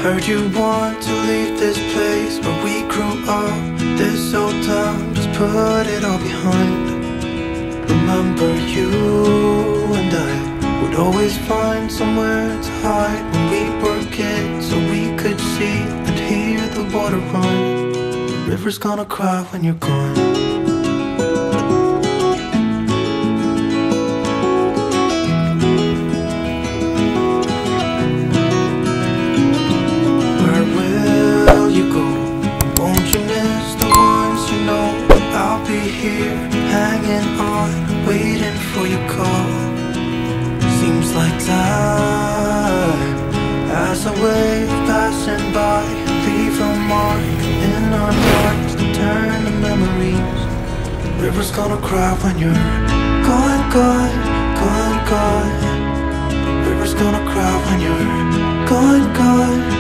Heard you want to leave this place where we grew up. This old town, just put it all behind. Remember you and I would always find somewhere to hide when we were kids, so we could see and hear the water run. The river's gonna cry when you're gone. Here, hanging on, waiting for your call. Seems like time as a wave passing by, leave a mark in our hearts to turn to memories. River's gonna cry when you're gone, gone, gone, gone. River's gonna cry when you're gone, gone.